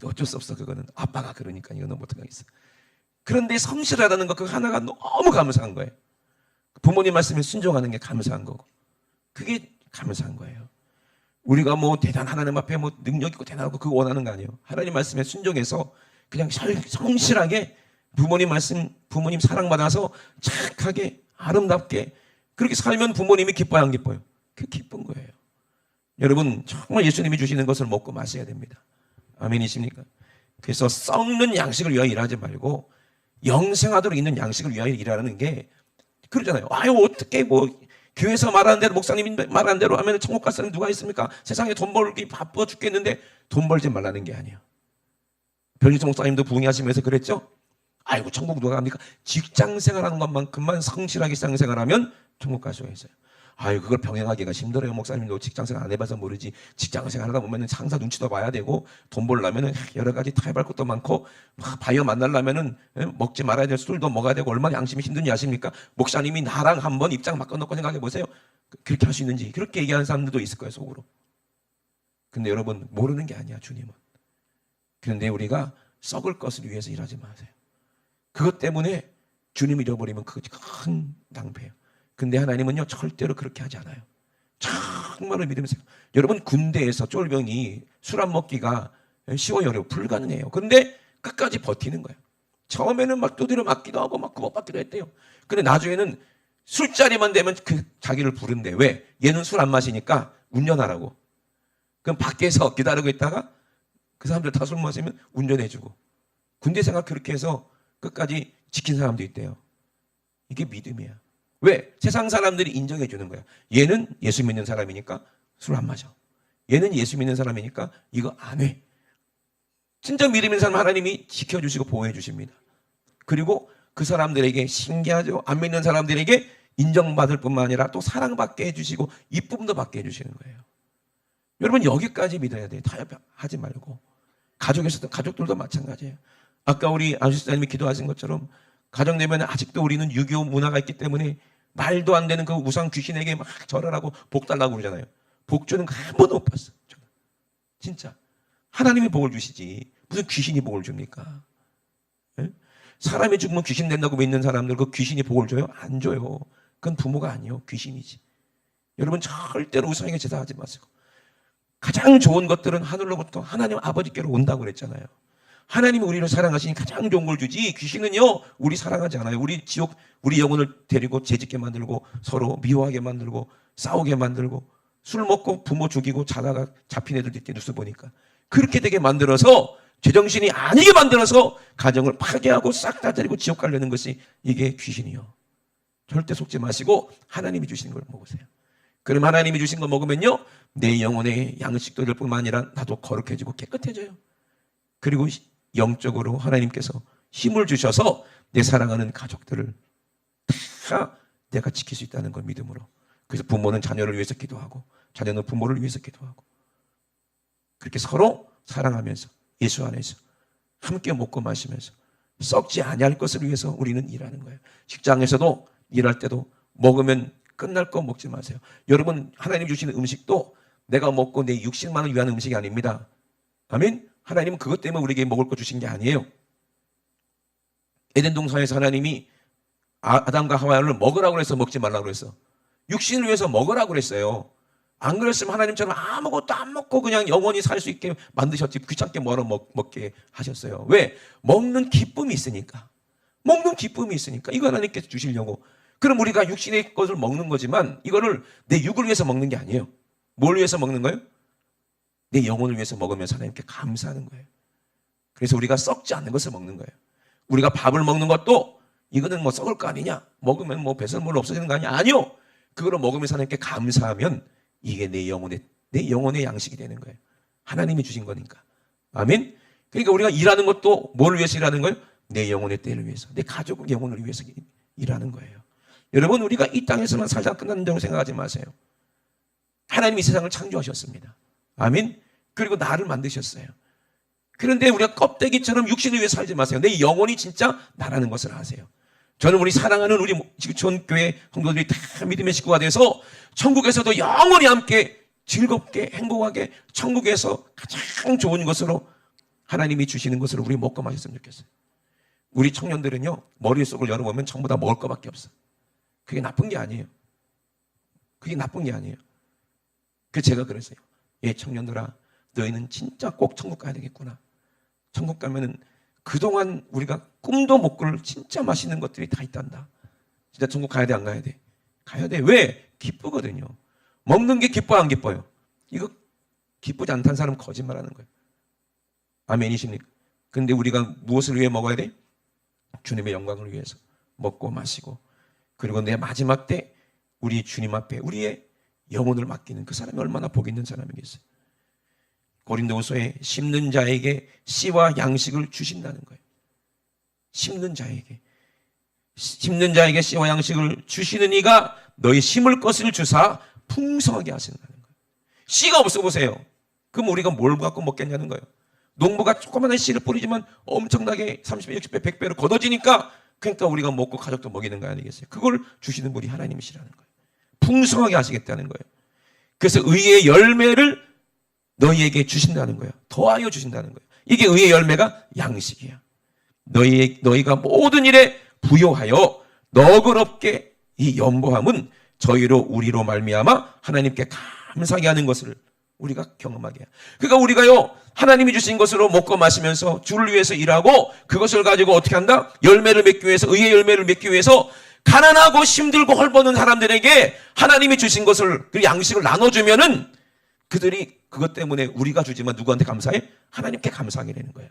Speaker 1: 어쩔 수 없어. 그거는 아빠가 그러니까 이거는 못하겠어. 그런데 성실하다는 것 그 하나가 너무 감사한 거예요. 부모님 말씀에 순종하는 게 감사한 거고 그게 감사한 거예요. 우리가 뭐 대단 하나님 앞에 뭐 능력 있고 대단하고 그거 원하는 거 아니에요. 하나님 말씀에 순종해서 그냥 성실하게 부모님 말씀, 부모님 사랑받아서 착하게 아름답게 그렇게 살면 부모님이 기뻐요, 안 기뻐요? 그게 기쁜 거예요. 여러분 정말 예수님이 주시는 것을 먹고 마셔야 됩니다. 아멘이십니까? 그래서 썩는 양식을 위하여 일하지 말고 영생하도록 있는 양식을 위하여 일하는 게 그러잖아요. 아유 어떻게 뭐 교회에서 말하는 대로 목사님이 말하는 대로 하면 천국 갈 사람이 누가 있습니까? 세상에 돈 벌기 바빠 죽겠는데 돈 벌지 말라는 게 아니에요. 변희성 목사님도 부흥하시면서 그랬죠? 아이고 천국 누가 갑니까? 직장 생활하는 것만큼만 성실하게 생활하면 천국 갈 수가 있어요. 아유 그걸 병행하기가 힘들어요. 목사님도 직장 생활 안 해봐서 모르지. 직장 생활하다 보면 상사 눈치도 봐야 되고 돈 벌려면 여러 가지 타협할 것도 많고 바이어 만나려면 먹지 말아야 될 술도 먹어야 되고 얼마나 양심이 힘든지 아십니까? 목사님이 나랑 한번 입장 바꿔놓고 생각해 보세요. 그렇게 할 수 있는지 그렇게 얘기하는 사람들도 있을 거예요 속으로. 근데 여러분 모르는 게 아니야 주님은. 그런데 우리가 썩을 것을 위해서 일하지 마세요. 그것 때문에 주님 잃어버리면 그것이 큰 낭패예요. 근데 하나님은요 절대로 그렇게 하지 않아요. 정말로 믿으면서 여러분 군대에서 쫄병이 술 안 먹기가 쉬워요 어려워 불가능해요. 근데 끝까지 버티는 거예요. 처음에는 막 두드려 맞기도 하고 막 구박받기도 했대요. 근데 나중에는 술자리만 되면 그 자기를 부른대. 왜? 얘는 술 안 마시니까 운전하라고. 그럼 밖에서 기다리고 있다가 그 사람들 다 술 마시면 운전해주고. 군대 생활 그렇게 해서 끝까지 지킨 사람도 있대요. 이게 믿음이야. 왜? 세상 사람들이 인정해 주는 거야. 얘는 예수 믿는 사람이니까 술 안 마셔. 얘는 예수 믿는 사람이니까 이거 안 해. 진짜 믿음 있는 사람 하나님이 지켜주시고 보호해 주십니다. 그리고 그 사람들에게 신기하죠. 안 믿는 사람들에게 인정받을 뿐만 아니라 또 사랑받게 해주시고 이쁨도 받게 해주시는 거예요. 여러분 여기까지 믿어야 돼요. 타협하지 말고. 가족에서도 가족들도 마찬가지예요. 아까 우리 안수사님이 기도하신 것처럼 가정 내면에 아직도 우리는 유교 문화가 있기 때문에 말도 안 되는 그 우상 귀신에게 막 절하라고 복 달라고 그러잖아요. 복 주는 거 한 번도 못 봤어. 저는. 진짜 하나님이 복을 주시지 무슨 귀신이 복을 줍니까? 네? 사람이 죽으면 귀신 된다고 믿는 사람들 그 귀신이 복을 줘요? 안 줘요. 그건 부모가 아니요 귀신이지. 여러분 절대로 우상에게 제사하지 마세요. 가장 좋은 것들은 하늘로부터 하나님 아버지께로 온다고 그랬잖아요. 하나님이 우리를 사랑하시니 가장 좋은 걸 주지 귀신은요 우리 사랑하지 않아요. 우리 지옥 우리 영혼을 데리고 죄짓게 만들고 서로 미워하게 만들고 싸우게 만들고 술 먹고 부모 죽이고 자다가 잡힌 애들 있대 뉴스 보니까 그렇게 되게 만들어서 제정신이 아니게 만들어서 가정을 파괴하고 싹 다 데리고 지옥 가려는 것이 이게 귀신이요. 절대 속지 마시고 하나님이 주신 걸 먹으세요. 그럼 하나님이 주신 거 먹으면요 내 영혼의 양식도 될 뿐만 아니라 나도 거룩해지고 깨끗해져요. 그리고 영적으로 하나님께서 힘을 주셔서 내 사랑하는 가족들을 다 내가 지킬 수 있다는 걸 믿음으로. 그래서 부모는 자녀를 위해서 기도하고 자녀는 부모를 위해서 기도하고 그렇게 서로 사랑하면서 예수 안에서 함께 먹고 마시면서 썩지 아니할 것을 위해서 우리는 일하는 거예요. 직장에서도 일할 때도 먹으면 끝날 거 먹지 마세요. 여러분 하나님 주시는 음식도 내가 먹고 내 육신만을 위한 음식이 아닙니다. 아멘? 하나님은 그것 때문에 우리에게 먹을 거 주신 게 아니에요. 에덴 동산에서 하나님이 아담과 하와를 먹으라고 해서 먹지 말라고 했어. 육신을 위해서 먹으라고 그랬어요. 안 그랬으면 하나님처럼 아무것도 안 먹고 그냥 영원히 살 수 있게 만드셨지 귀찮게 뭐로 먹게 하셨어요. 왜? 먹는 기쁨이 있으니까. 먹는 기쁨이 있으니까. 이거 하나님께서 주시려고. 그럼 우리가 육신의 것을 먹는 거지만 이거를 내 육을 위해서 먹는 게 아니에요. 뭘 위해서 먹는 거예요? 내 영혼을 위해서 먹으면서 하나님께 감사하는 거예요. 그래서 우리가 썩지 않는 것을 먹는 거예요. 우리가 밥을 먹는 것도 이거는 뭐 썩을 거 아니냐, 먹으면 뭐 배설물 없어지는 거 아니냐. 아니요. 그거를 먹으면서 하나님께 감사하면 이게 내 영혼의 양식이 되는 거예요. 하나님이 주신 거니까. 아멘. 그러니까 우리가 일하는 것도 뭘 위해서 일하는 거예요? 내 영혼의 때를 위해서, 내 가족의 영혼을 위해서 일하는 거예요. 여러분, 우리가 이 땅에서만 살다 끝나는 다고 생각하지 마세요. 하나님이 세상을 창조하셨습니다. 아멘. 그리고 나를 만드셨어요. 그런데 우리가 껍데기처럼 육신을 위해 살지 마세요. 내 영혼이 진짜 나라는 것을 아세요. 저는 우리 사랑하는 우리 지구촌교회 성도들이 다 믿음의 식구가 돼서 천국에서도 영원히 함께 즐겁게 행복하게 천국에서 가장 좋은 것으로 하나님이 주시는 것으로 우리 먹고 마셨으면 좋겠어요. 우리 청년들은요, 머릿속을 열어보면 전부 다 먹을 것밖에 없어. 그게 나쁜 게 아니에요. 그게 나쁜 게 아니에요. 그래서 제가 그랬어요. 예, 청년들아, 너희는 진짜 꼭 천국 가야 되겠구나. 천국 가면은 그동안 우리가 꿈도 못 꿀 진짜 맛있는 것들이 다 있단다. 진짜 천국 가야 돼, 안 가야 돼? 가야 돼. 왜? 기쁘거든요. 먹는 게 기뻐, 안 기뻐요? 이거 기쁘지 않다는 사람은 거짓말하는 거예요. 아멘이십니까? 근데 우리가 무엇을 위해 먹어야 돼? 주님의 영광을 위해서 먹고 마시고, 그리고 내 마지막 때 우리 주님 앞에 우리의 영혼을 맡기는 그 사람이 얼마나 복 있는 사람이겠어요. 고린도후서에 심는 자에게 씨와 양식을 주신다는 거예요. 심는 자에게 씨와 양식을 주시는 이가 너희 심을 것을 주사 풍성하게 하신다는 거예요. 씨가 없어 보세요. 그럼 우리가 뭘 갖고 먹겠냐는 거예요. 농부가 조그마한 씨를 뿌리지만 엄청나게 30배, 60배, 100배로 걷어지니까, 그러니까 우리가 먹고 가족도 먹이는 거 아니겠어요? 그걸 주시는 분이 하나님이시라는 거예요. 풍성하게 하시겠다는 거예요. 그래서 의의 열매를 너희에게 주신다는 거예요. 더하여 주신다는 거예요. 이게 의의 열매가 양식이야. 너희가 모든 일에 부요하여 너그럽게 이 연보함은 저희로 우리로 말미암아 하나님께 감사하게 하는 것을 우리가 경험하게 해요. 그러니까 우리가요, 하나님이 주신 것으로 먹고 마시면서 주를 위해서 일하고 그것을 가지고 어떻게 한다? 열매를 맺기 위해서, 의의 열매를 맺기 위해서 가난하고 힘들고 헐벗는 사람들에게 하나님이 주신 것을, 그 양식을 나눠주면은 그들이 그것 때문에 우리가 주지만 누구한테 감사해? 하나님께 감사하게 되는 거예요.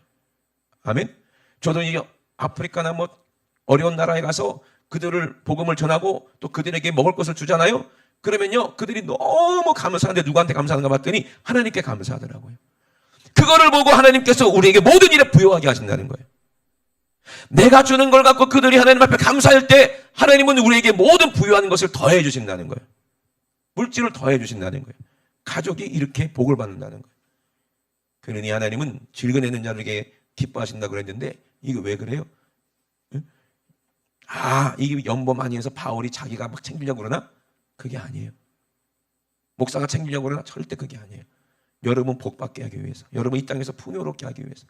Speaker 1: 아멘. 저도 이 아프리카나 뭐 어려운 나라에 가서 그들을 복음을 전하고 또 그들에게 먹을 것을 주잖아요. 그러면요, 그들이 너무 감사한데 누구한테 감사하는가 봤더니 하나님께 감사하더라고요. 그거를 보고 하나님께서 우리에게 모든 일에 부요하게 하신다는 거예요. 내가 주는 걸 갖고 그들이 하나님 앞에 감사할 때 하나님은 우리에게 모든 부요한 것을 더해 주신다는 거예요. 물질을 더해 주신다는 거예요. 가족이 이렇게 복을 받는다는 거예요. 그러니 하나님은 즐겨내는 자들에게 기뻐하신다고 그랬는데 이거 왜 그래요? 이게 연보 많이 해서 바울이 자기가 막 챙기려고 그러나? 그게 아니에요. 목사가 챙기려고 그러나? 절대 그게 아니에요. 여러분 복받게 하기 위해서, 여러분 이 땅에서 풍요롭게 하기 위해서,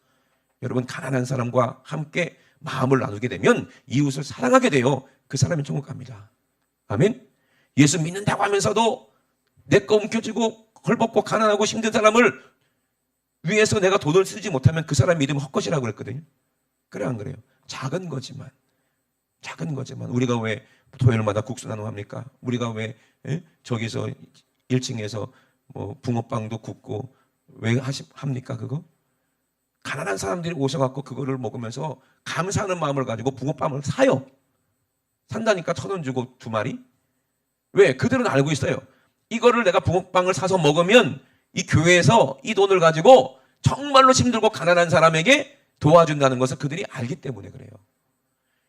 Speaker 1: 여러분 가난한 사람과 함께 마음을 나누게 되면 이웃을 사랑하게 돼요. 그 사람이 천국 갑니다. 아멘. 예수 믿는다고 하면서도 내 거 움켜쥐고 헐벗고 가난하고 힘든 사람을 위해서 내가 돈을 쓰지 못하면 그 사람 믿음은 헛것이라고 그랬거든요. 그래 안 그래요? 작은 거지만 우리가 왜 토요일마다 국수 나눔합니까? 우리가 왜 저기서 1층에서 뭐 붕어빵도 굽고 왜 합니까? 그거? 가난한 사람들이 오셔갖고 그거를 먹으면서 감사하는 마음을 가지고 붕어빵을 사요. 산다니까 1,000원 주고 2마리. 왜? 그들은 알고 있어요. 이거를 내가 붕어빵을 사서 먹으면 이 교회에서 이 돈을 가지고 정말로 힘들고 가난한 사람에게 도와준다는 것을 그들이 알기 때문에 그래요.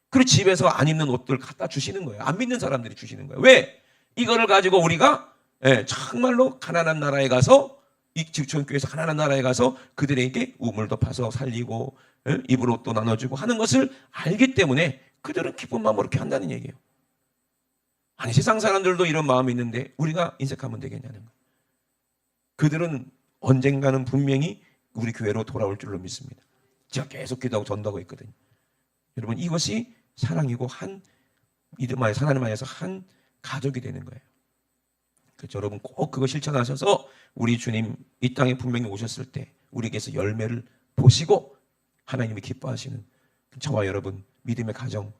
Speaker 1: 그리고 집에서 안 입는 옷들 갖다 주시는 거예요. 안 믿는 사람들이 주시는 거예요. 왜? 이거를 가지고 우리가 정말로 가난한 나라에 가서, 이 지구촌교회에서 가난한 나라에 가서 그들에게 우물도 파서 살리고 입을 옷도 나눠주고 하는 것을 알기 때문에 그들은 기쁜 마음으로 이렇게 한다는 얘기예요. 아니, 세상 사람들도 이런 마음이 있는데 우리가 인색하면 되겠냐는 거예요. 그들은 언젠가는 분명히 우리 교회로 돌아올 줄로 믿습니다. 제가 계속 기도하고 전도하고 있거든요. 여러분, 이것이 사랑이고 한 믿음 안에서, 하나님 안에서 한 가족이 되는 거예요. 그래서 여러분 꼭 그거 실천하셔서 우리 주님 이 땅에 분명히 오셨을 때 우리에게서 열매를 보시고 하나님이 기뻐하시는 저와 여러분 믿음의 가정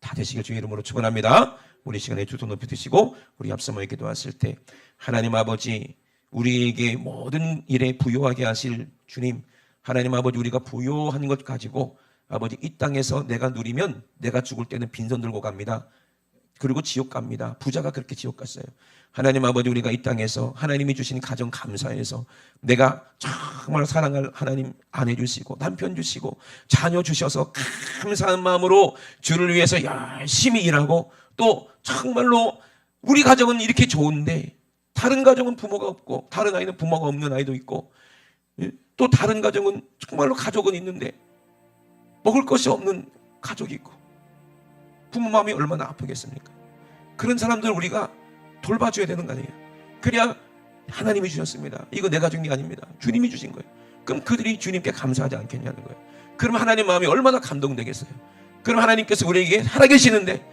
Speaker 1: 다 되시길 주의 이름으로 축원합니다. 우리 시간에 두 손 높이 드시고 우리 앞서 모여 기도했을 때 하나님 아버지, 우리에게 모든 일에 부요하게 하실 주님, 하나님 아버지 우리가 부요한 것 가지고 아버지 이 땅에서 내가 누리면 내가 죽을 때는 빈손 들고 갑니다. 그리고 지옥 갑니다. 부자가 그렇게 지옥 갔어요. 하나님 아버지 우리가 이 땅에서 하나님이 주신 가정 감사해서 내가 정말 사랑할 하나님 아내 주시고 남편 주시고 자녀 주셔서 감사한 마음으로 주를 위해서 열심히 일하고 또 정말로 우리 가정은 이렇게 좋은데 다른 가정은 부모가 없고 다른 아이는 부모가 없는 아이도 있고 또 다른 가정은 정말로 가족은 있는데 먹을 것이 없는 가족이 있고 부모 마음이 얼마나 아프겠습니까? 그런 사람들 우리가 돌봐줘야 되는 거 아니에요? 그래야 하나님이 주셨습니다. 이거 내가 준 게 아닙니다. 주님이 주신 거예요. 그럼 그들이 주님께 감사하지 않겠냐는 거예요. 그럼 하나님 마음이 얼마나 감동되겠어요? 그럼 하나님께서 우리에게 살아계시는데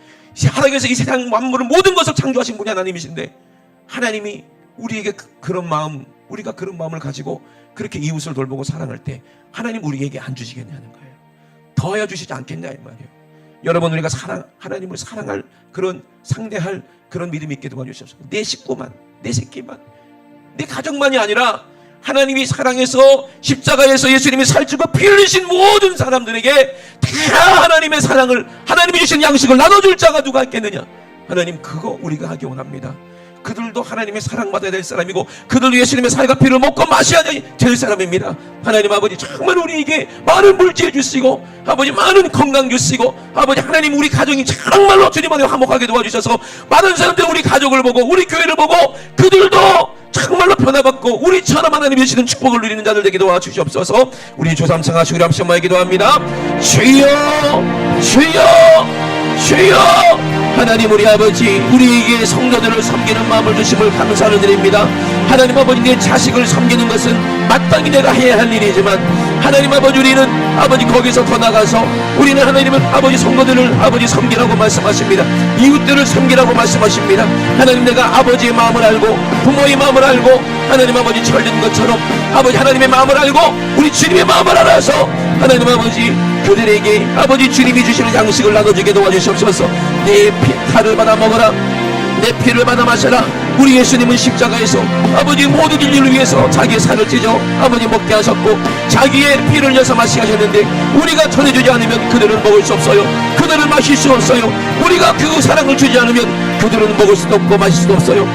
Speaker 1: 하나님께서 이 세상 만물을 모든 것을 창조하신 분이 하나님이신데 하나님이 우리에게 그런 마음 우리가 그런 마음을 가지고 그렇게 이웃을 돌보고 사랑할 때 하나님 우리에게 안 주시겠냐는 거예요. 더하여 주시지 않겠냐 이 말이에요. 여러분 우리가 하나님을 사랑할 그런 상대할 그런 믿음이 있게 도와주십시오. 내 식구만 내 새끼만 내 가족만이 아니라 하나님이 사랑해서 십자가에서 예수님이 살찌고 피 흘리신 모든 사람들에게 다 하나님의 사랑을 하나님이 주신 양식을 나눠줄 자가 누가 있겠느냐. 하나님 그거 우리가 하기 원합니다. 그들도 하나님의 사랑받아야 될 사람이고 그들도 예수님의 살과 피를 먹고 마셔야 될 사람입니다. 하나님 아버지 정말 우리에게 많은 물질 주시고 아버지 많은 건강 주시고 아버지 하나님 우리 가정이 정말로 주님 안에 화목하게 도와주셔서 많은 사람들이 우리 가족을 보고 우리 교회를 보고 그들도 정말로 변화받고 우리처럼 하나님이 주시는 축복을 누리는 자들 되게 도와주시옵소서. 우리 조삼성아 주기로 함께 한번 기도합니다. 주여 주여 주여 하나님 우리 아버지 우리에게 성도들을 섬기는 마음을 주심을 감사를 드립니다. 하나님 아버지 내 자식을 섬기는 것은 마땅히 내가 해야 할 일이지만 하나님 아버지 우리는 아버지 거기서 더 나가서 우리는 하나님은 아버지 성도들을 아버지 섬기라고 말씀하십니다. 이웃들을 섬기라고 말씀하십니다. 하나님 내가 아버지의 마음을 알고 부모의 마음을 알고 하나님 아버지 철든 것처럼 아버지 하나님의 마음을 알고 우리 주님의 마음을 알아서 하나님 아버지 그들에게 아버지 주님이 주시는 양식을 나눠주게 도와주시옵소서. 내 살을 받아 먹어라 내 피를 받아 마셔라. 우리 예수님은 십자가에서 아버지 모든 인류를 위해서 자기의 살을 찢어 아버지 먹게 하셨고 자기의 피를 흘려서 마시게 하셨는데 우리가 전해주지 않으면 그들은 먹을 수 없어요. 그들은 마실 수 없어요. 우리가 그 사랑을 주지 않으면 그들은 먹을 수도 없고 마실 수도 없어요.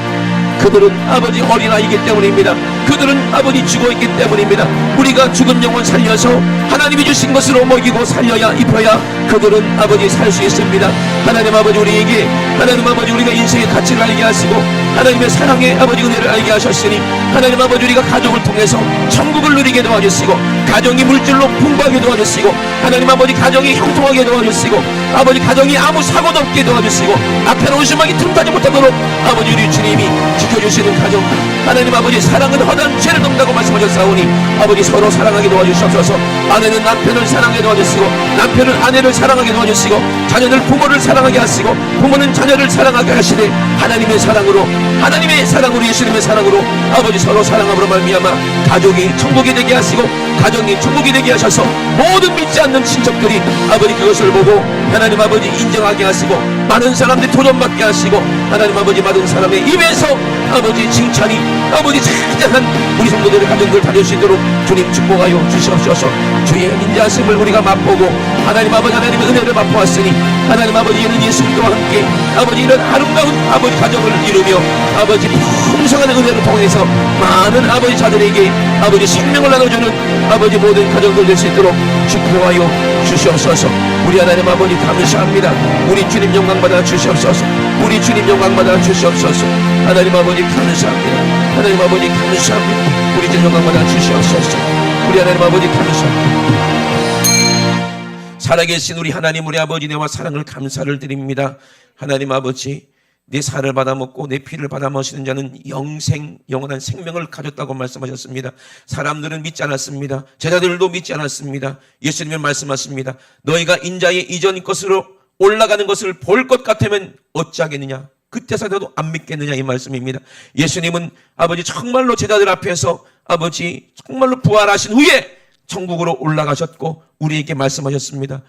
Speaker 1: 그들은 아버지 어린아이기 때문입니다. 그들은 아버지 죽어있기 때문입니다. 우리가 죽은 영혼 살려서 하나님이 주신 것으로 먹이고 살려야 입혀야 그들은 아버지 살 수 있습니다. 하나님 아버지 우리에게 하나님 아버지 우리가 인생의 가치를 알게 하시고 하나님의 사랑의 아버지 은혜를 알게 하셨으니 하나님 아버지 우리가 가족을 통해서 천국을 누리게 도와주시고 가정이 물질로 풍부하게 도와주시고 하나님 아버지 가정이 형통하게 도와주시고 아버지 가정이 아무 사고도 없게 도와주시고 앞에는 오심하기 틈타지 못하도록 아버지 우리 주님이 지켜주시는 가정 하나님 아버지 사랑은 허다한 죄를 덮는다고 말씀하셨사오니 아버지 서로 사랑하게 도와주시옵소서. 아내는 남편을 사랑하게 도와주시고 남편은 아내를 사랑하게 도와주시고 자녀들 부모를 사랑하게 하시고 부모는 자녀를 사랑하게 하시되 하나님의 사랑으로 예수님의 사랑으로 아버지 서로 사랑함으로 말미암아 가족이 천국이 되게 하시고 가정이 천국이 되게 하셔서 모든 믿지 않는 친척들이 아버지 그것을 보고 하나님 아버지 인정하게 하시고 많은 사람들이 도전받게 하시고 하나님 아버지 많은 사람의 입에서 아버지 칭찬이 아버지 자자한 우리 성도들의 가정들 다닐 수 있도록 주님 축복하여 주시옵소서. 주의 인자하심을 우리가 맛보고 하나님 아버지 하나님의 은혜를 맛보았으니 하나님 아버지 이는 예수 그리스도와 함께 아버지 이런 아름다운 아버지 가정을 이루며 아버지 풍성한 은혜를 통해서 많은 아버지 자들에게 아버지 생명을 나눠주는 아버지 모든 가정들 될 수 있도록 축복하여 주시옵소서. 우리 하나님 아버지 감사합니다. 우리 주님 영광받아 주시옵소서. 우리 주님 영광받아 주시옵소서. 하나님 아버지 감사합니다. 하나님 아버지 감사합니다. 우리 주님 영광받아 주시옵소서. 우리 하나님 아버지 감사합니다. 살아계신 우리 하나님 우리 아버지 내와 사랑을 감사를 드립니다. 하나님 아버지 내 살을 받아먹고 내 피를 받아마시는 자는 영원한 생명을 가졌다고 말씀하셨습니다. 사람들은 믿지 않았습니다. 제자들도 믿지 않았습니다. 예수님은 말씀하십니다. 너희가 인자의 이전 것으로 올라가는 것을 볼 것 같으면 어찌하겠느냐. 그때서라도 안 믿겠느냐 이 말씀입니다. 예수님은 아버지 정말로 제자들 앞에서 아버지 정말로 부활하신 후에 천국으로 올라가셨고 우리에게 말씀하셨습니다.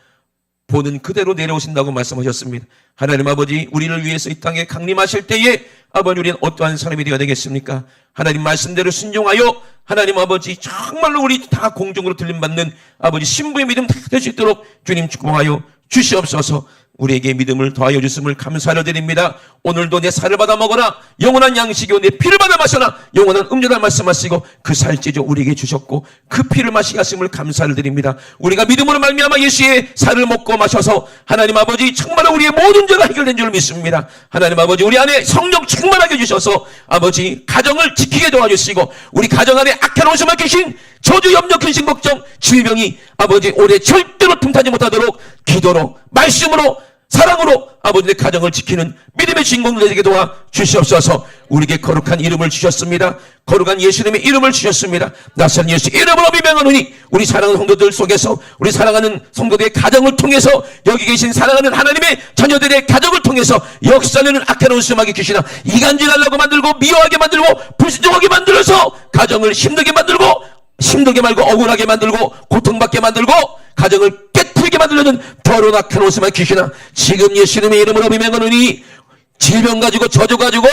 Speaker 1: 보는 그대로 내려오신다고 말씀하셨습니다. 하나님 아버지, 우리를 위해서 이 땅에 강림하실 때에 아버지, 우리는 어떠한 사람이 되어야 되겠습니까? 하나님 말씀대로 순종하여 하나님 아버지, 정말로 우리 다 공중으로 들림받는 아버지 신부의 믿음 다 될 수 있도록 주님 축복하여 주시옵소서. 우리에게 믿음을 더하여 주심을 감사를 드립니다. 오늘도 내 살을 받아 먹어라, 영원한 양식이요 내 피를 받아 마셔라, 영원한 음료라 말씀하시고 그 살찌죠 우리에게 주셨고 그 피를 마시게 하심을 감사를 드립니다. 우리가 믿음으로 말미암아 예수의 살을 먹고 마셔서 하나님 아버지 정말 우리의 모든 죄가 해결된 줄 믿습니다. 하나님 아버지, 우리 안에 성령 충만하게 해주셔서 아버지 가정을 지키게 도와주시고 우리 가정 안에 악한 원수만 계신 저주, 염려, 근심, 걱정, 질병이 아버지 올해 절대로 틈타지 못하도록 기도로, 말씀으로, 사랑으로 아버지의 가정을 지키는 믿음의 주인공들 되게 도와 주시옵소서. 우리에게 거룩한 이름을 주셨습니다. 거룩한 예수님의 이름을 주셨습니다. 낯선 예수 이름으로 비명하노니 우리 사랑하는 성도들 속에서, 우리 사랑하는 성도들의 가정을 통해서, 여기 계신 사랑하는 하나님의 자녀들의 가정을 통해서 역사하는 악한 원수마귀 귀신아, 이간질하려고 만들고 미워하게 만들고 불순종하게 만들어서 가정을 힘들게 만들고, 힘들게 말고 억울하게 만들고 고통받게 만들고 가정을 깨뜨리게 만들려는 더러운 악한 원수마귀 귀신아, 지금 예수님의 이름으로 비명하노니 질병 가지고 저주 가지고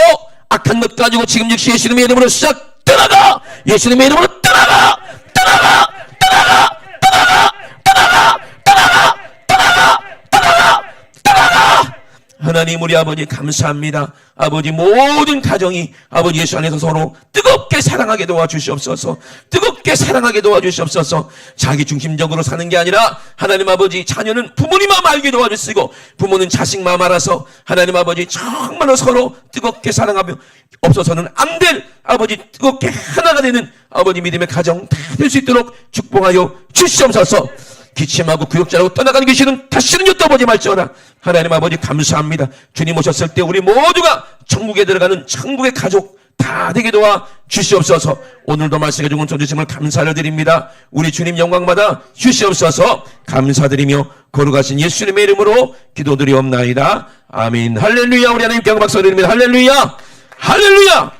Speaker 1: 악한 것 가지고 지금 역시 예수님의 이름으로 싹 떠나가! 예수님의 이름으로 떠나가! 떠나가! 떠나가! 떠나가! 떠나가! 떠나가! 떠나가! 떠나가! 떠나가! 하나님, 우리 아버지 감사합니다. 아버지, 모든 가정이 아버지 예수 안에서 서로 뜨겁게 사랑하게 도와주시옵소서. 뜨겁게 사랑하게 도와주시옵소서. 자기 중심적으로 사는 게 아니라 하나님 아버지, 자녀는 부모님 마음 알게 도와주시고 부모는 자식 마음 알아서 하나님 아버지 정말로 서로 뜨겁게 사랑하며 없어서는 안 될 아버지 뜨겁게 하나가 되는 아버지 믿음의 가정 다 될 수 있도록 축복하여 주시옵소서. 기침하고 구역질하고 떠나가는 귀신은 다시는 엿떠보지 말지어다. 하나님 아버지 감사합니다. 주님 오셨을 때 우리 모두가 천국에 들어가는 천국의 가족 다 되게 도와 주시옵소서. 오늘도 말씀해 주신 주심을 감사를 드립니다. 우리 주님 영광받아 주시옵소서. 감사드리며 거룩하신 예수님의 이름으로 기도드리옵나이다. 아멘. 할렐루야. 우리 하나님께 영광 박수 드립니다. 할렐루야. 할렐루야.